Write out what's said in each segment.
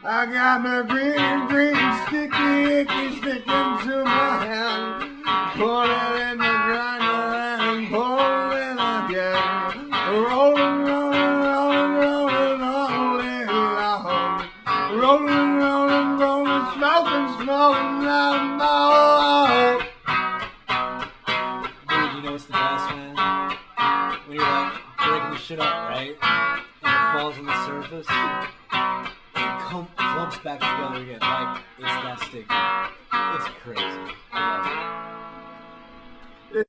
I got my green sticky icky sticking to my hand. Put it in the grinder and pull it again. Rolling, rolling, rolling, rolling all day long. Rolling, smoking down the hall. Dude, you know what's the best, man? When you're like breaking the shit up, right? And it falls on the surface. Clumps back together again, like it's that sticky. It's crazy. I love it.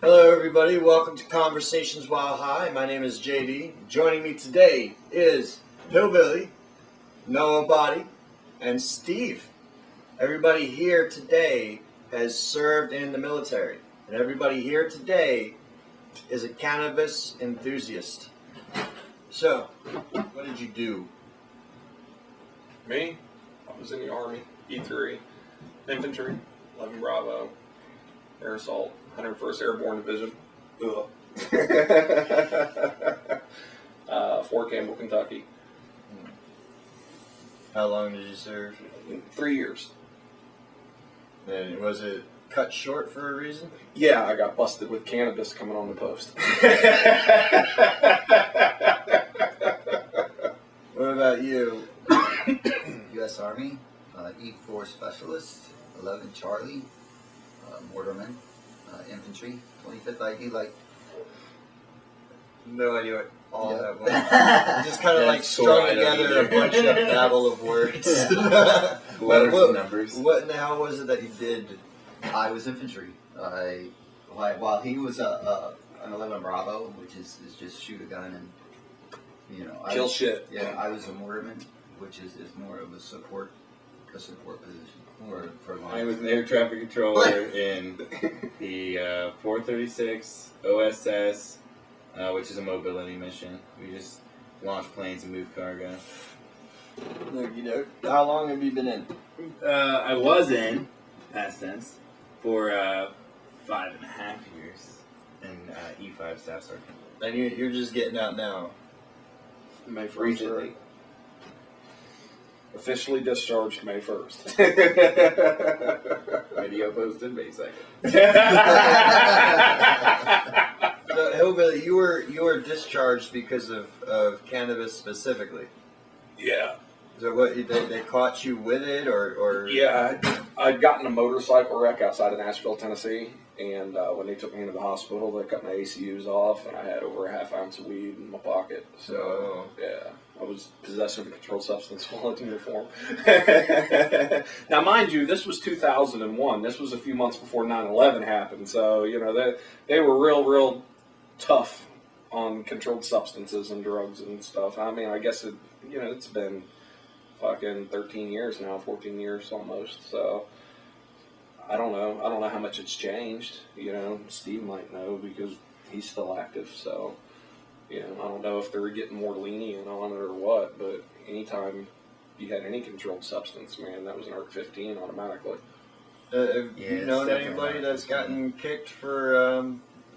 Hello everybody, welcome to Conversations While High. My name is JD. Joining me today is Hillbilly, Noah Body, and Steve. Everybody here today has served in the military, and everybody here today is a cannabis enthusiast. So, what did you do? Me? I was in the Army, E3, Infantry, 11 Bravo, Air Assault, 101st Airborne Division, Fort Campbell, Kentucky. How long did you serve? 3 years. And was it cut short for a reason? Yeah, I got busted with cannabis coming on the post. What about you? U.S. Army, E4 Specialist, 11 Charlie, Mortarman, Infantry, 25th ID, like... No idea what all Yeah. that was. Just kind of like strung together a bunch of babble of words. Letters and numbers. What in the hell was it that you did? I was Infantry. While he was an 11 Bravo, which is just shoot a gun and, you know... Kill shit. Yeah, I was a Mortarman, which is more of a support position for I was an air traffic controller in the 436 OSS, which is a mobility mission. We just launch planes and move cargo. How long have you been in? I was in, past tense, for 5.5 years in E5 Staff Sergeant. And you're just getting out now. May 1st. Recently. Officially discharged May 1st. Video posted May 2nd. So, Hillbilly, you were discharged because of cannabis specifically. Yeah. So what, they caught you with it, or? Yeah, I'd gotten a motorcycle wreck outside of Nashville, Tennessee, and when they took me into the hospital, they cut my ACUs off, and I had over a half ounce of weed in my pocket. So, yeah, I was possession of a controlled substance while in uniform. Now, mind you, this was 2001. This was a few months before 9/11 happened, so, you know, they were real tough on controlled substances and drugs and stuff. I mean, I guess it's been fucking 13 years now, 14 years almost, so I don't know how much it's changed. You know, Steve might know because he's still active, so, you know, I don't know if they're getting more lenient on it or what, but anytime you had any controlled substance, man, that was an ARC 15 automatically. Have you known anybody that's gotten kicked for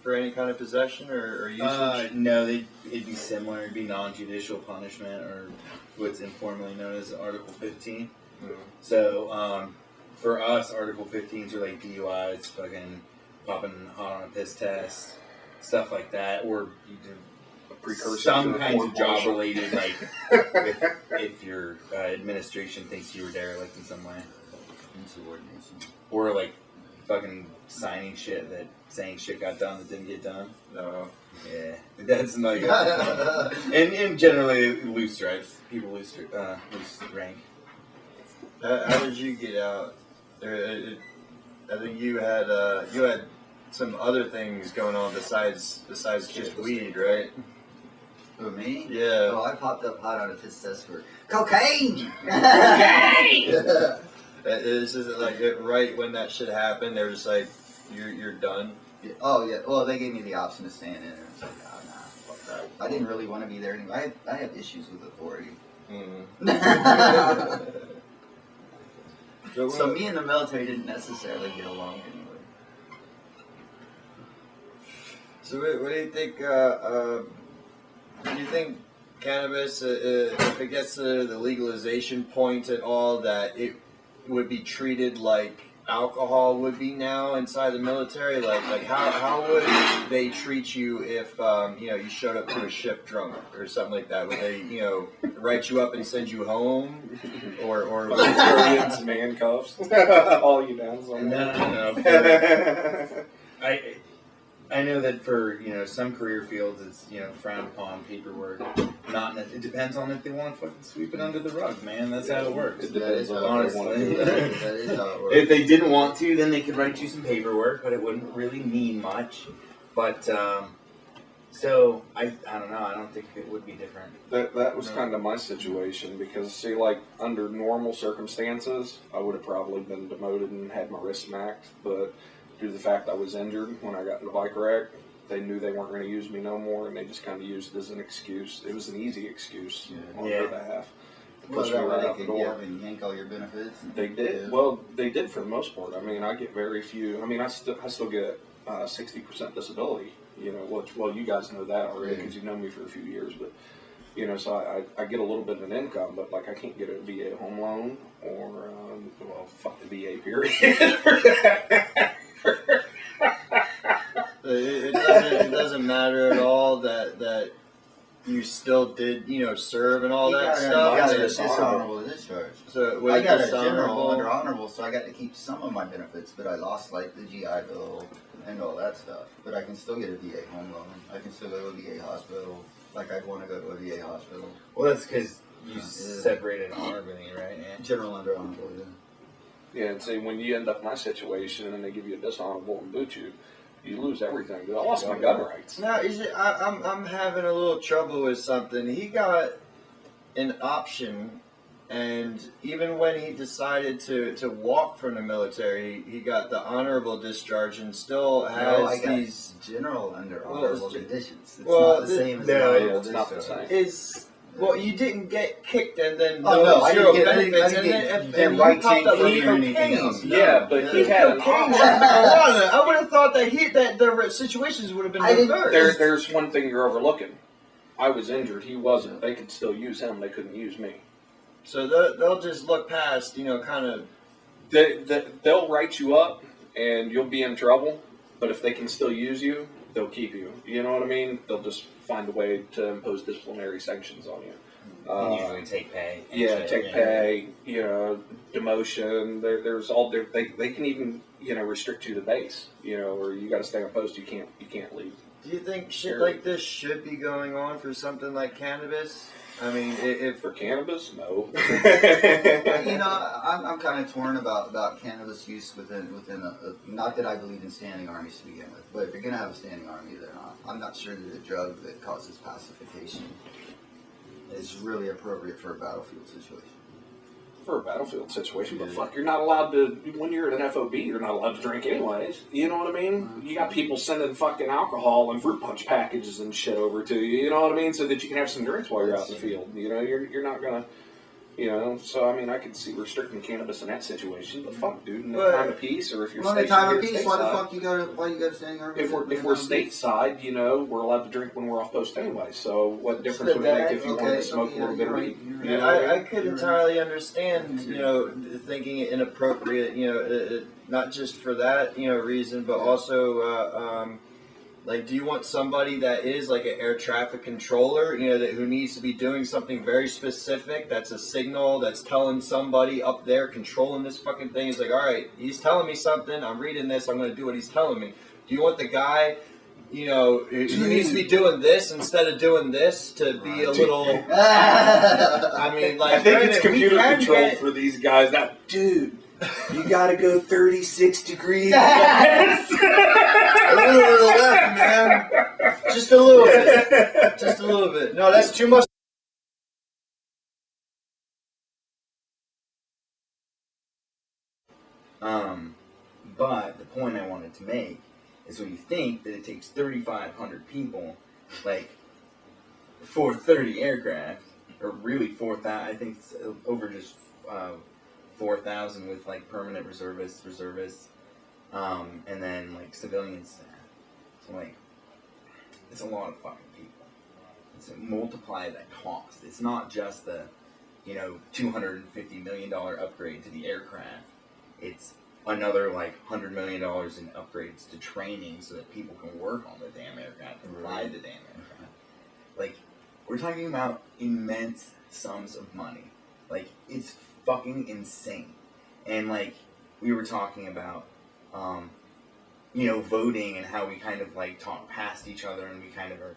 any kind of possession or usage? No, it'd be similar. It'd be non-judicial punishment, or what's informally known as Article 15. Mm-hmm. So, for us, Article 15s are like DUIs, fucking popping hot on a piss test, stuff like that, or you do A precursor some to a kinds of court-martial. job-related, like if your administration thinks you were derelict in some way. insubordination. Or like fucking signing shit saying shit got done that didn't get done. No. Yeah, that's like and generally loose stripes. People loose rank. How did you get out? I think you had some other things going on besides just weed, right? For me? Yeah. Oh, I popped up hot on a piss test for cocaine! It's just like right when that shit happened, they're just like, you're done. Oh, yeah. Well, they gave me the option to stay in it. And I was like, oh, nah, fuck that. I didn't really want to be there anyway. I have issues with authority. So me and the military didn't necessarily get along anyway. So what do you think? Do you think cannabis, if it gets to the legalization point at all, that it would be treated like alcohol would be now inside the military? Like how would they treat you if you showed up to a ship drunk or something like that? Would they write you up and send you home, or throw you in some handcuffs, haul you down somewhere? No. I know that for some career fields it's frowned upon paperwork. It depends on if they want to fucking sweep it under the rug, man. That's how it works. It depends on honestly. That is how it works. If they didn't want to, then they could write you some paperwork, but it wouldn't really mean much. But so I don't know. I don't think it would be different. That was kind of my situation because see, like under normal circumstances, I would have probably been demoted and had my wrist smacked, but due to the fact I was injured when I got in the bike wreck, they knew they weren't going to use me no more, and they just kind of used it as an excuse. It was an easy excuse on their behalf. Well, that way they could and yank all your benefits. They did. Yeah. Well, they did for the most part. I mean, I get very few. I mean, I still get 60% disability. Well, you guys know that already because you've known me for a few years. But so I get a little bit of an income, but like I can't get a VA home loan or fuck the VA period. It doesn't matter at all that you still did serve and all that stuff. I got a dishonorable discharge. So I got a general under honorable, so I got to keep some of my benefits, but I lost like the GI Bill and all that stuff. But I can still get a VA home loan. I can still go to a VA hospital. Like I'd want to go to a VA hospital. Well, that's because you separated honorably, right? Yeah. General under honorable, Yeah, and see, when you end up in my situation and they give you a dishonorable and boot you, you lose everything. I lost my gun rights. Now, I'm having a little trouble with something. He got an option, and even when he decided to walk from the military, he got the honorable discharge and still has these general under honorable conditions. It's not the same as it's not the same. Well, you didn't get kicked and then I zero didn't benefits, and then you popped up with cocaine. Yeah, but he had an option. I would have thought that the situations would have been reversed. There's one thing you're overlooking. I was injured. He wasn't. They could still use him. They couldn't use me. So they'll just look past, kind of. They'll write you up, and you'll be in trouble. But if they can still use you, they'll keep you. You know what I mean? They'll just find a way to impose disciplinary sanctions on you. And usually take pay. Take pay. Demotion. There's all there. They can even restrict you to base. Or you got to stay on post. You can't leave. Do you think shit like this should be going on for something like cannabis? I mean, if for cannabis, no. I'm kind of torn about cannabis use within not that I believe in standing armies to begin with, but if you're gonna have a standing army, then I'm not sure that a drug that causes pacification is really appropriate for a battlefield situation. For a battlefield situation, but fuck, you're not allowed to, when you're at an FOB, you're not allowed to drink anyways. You know what I mean? You got people sending fucking alcohol and fruit punch packages and shit over to you, you know what I mean? So that you can have some drinks while you're out in the field. You're not gonna, so I mean, I could see restricting cannabis in that situation, but fuck, dude, in the time of peace, or if you're stationed time of peace, why the fuck you go to standing army? If we're stateside, we're allowed to drink when we're off post anyway, so what difference would it make if you wanted to smoke a little bit of weed? I could entirely understand, thinking it inappropriate, not just for that, reason, but also, do you want somebody that is like an air traffic controller, who needs to be doing something very specific, that's a signal, that's telling somebody up there controlling this fucking thing, it's like, all right, he's telling me something, I'm reading this, I'm going to do what he's telling me. Do you want the guy, who needs to be doing this instead of doing this to be a little, I mean, I think it's computer control for these guys. Now, dude, you gotta go 36 degrees. A little to the left, man. Just a little bit. Just a little bit. No, that's too much. But the point I wanted to make is when you think that it takes 3,500 people, like 430 aircraft, or really 4,000, I think it's over just 4,000 with like permanent reservists, and then like civilian staff. So like, it's a lot of fucking people. multiply that cost. It's not just the, $250 million upgrade to the aircraft. It's another like $100 million in upgrades to training so that people can work on the damn aircraft and fly the damn aircraft. Like, we're talking about immense sums of money. Like, it's fucking insane. And like, we were talking about, voting and how we kind of like talk past each other and we kind of are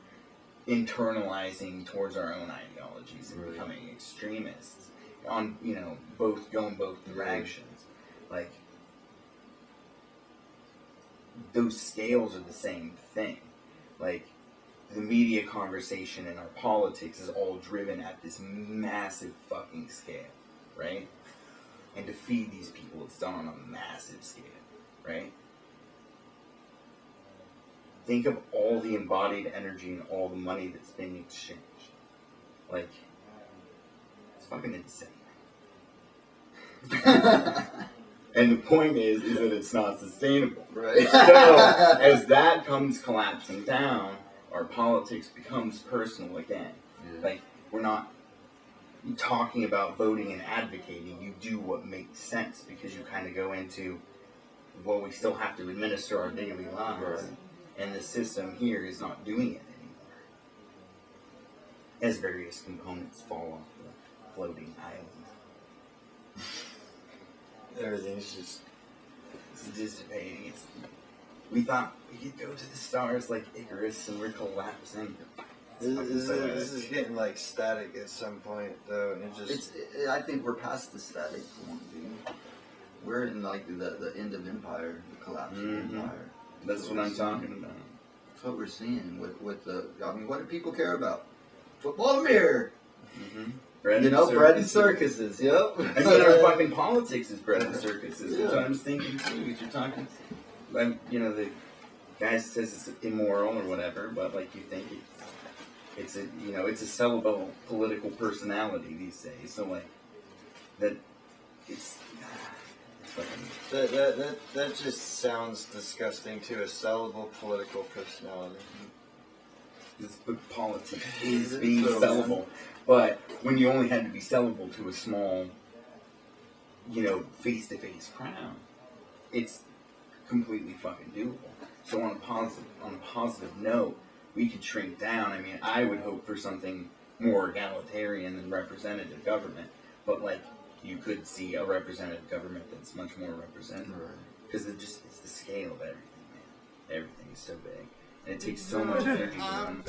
internalizing towards our own ideologies and becoming extremists on, going both directions. Like, those scales are the same thing. Like, the media conversation and our politics is all driven at this massive fucking scale, right? And to feed these people, it's done on a massive scale, right? Think of all the embodied energy and all the money that's being exchanged. Like, it's fucking insane. And the point is that it's not sustainable. Right. So, as that comes collapsing down, our politics becomes personal again. Yeah. Like, we're not talking about voting and advocating. You do what makes sense because you kind of go into, well, we still have to administer our daily lives. Right. And the system here is not doing it anymore. As various components fall off the floating island. Everything's just dissipating. We thought we could go to the stars like Icarus and we're collapsing. This is getting like static at some point, though, and I think we're past the static point, dude. We're in like the end of empire, the collapse of empire. That's what I'm talking about. That's what we're seeing with the. I mean, what do people care about? Football mirror. Mm-hmm. Bread and circuses. Yep. I mean, our fucking politics is bread and circuses. That's what I'm thinking too. Because you're talking, like, the guy says it's immoral or whatever, but like you think it's a it's a sellable political personality these days. So like that it's fucking that just sounds disgusting to a sellable political personality. But politics is being sellable. But when you only had to be sellable to a small, face-to-face crowd, it's completely fucking doable. So on a positive note, we could shrink down. I mean, I would hope for something more egalitarian than representative government. But like, you could see a representative government that's much more representative. Because it's the scale of everything, man. Everything is so big. And it takes so much energy to run.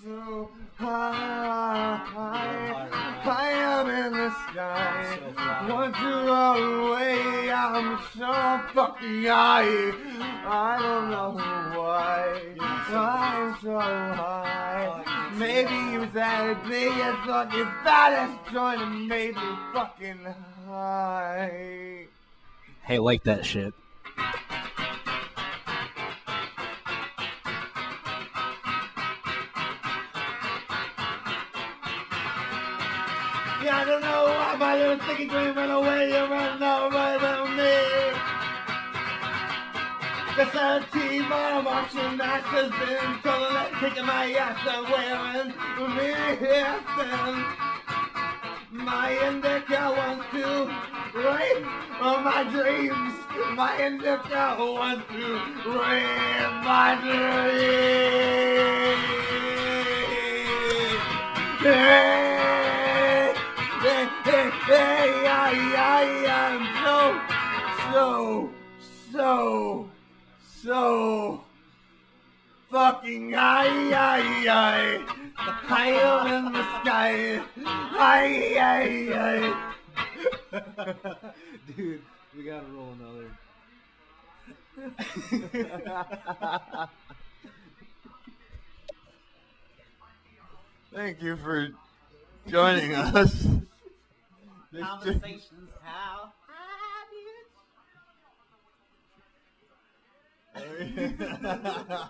So high, I am in the sky. Want to run away? I'm so fucking high. I don't know why. I'm so high. Maybe it was that biggest fucking baddest joint that made me fucking high. Hey, like that shit. Yeah, I don't know why my little sticky dream ran away. You ran away from me. The 17 mile marching ass has been told that kicking my ass and wearing me then. My indica wants to rape my dreams. My indica wants to rape my dreams. Hey, I am so fucking high. Higher in the sky. High. Dude, we gotta roll another. Thank you for joining us. Conversations, how high, bitch.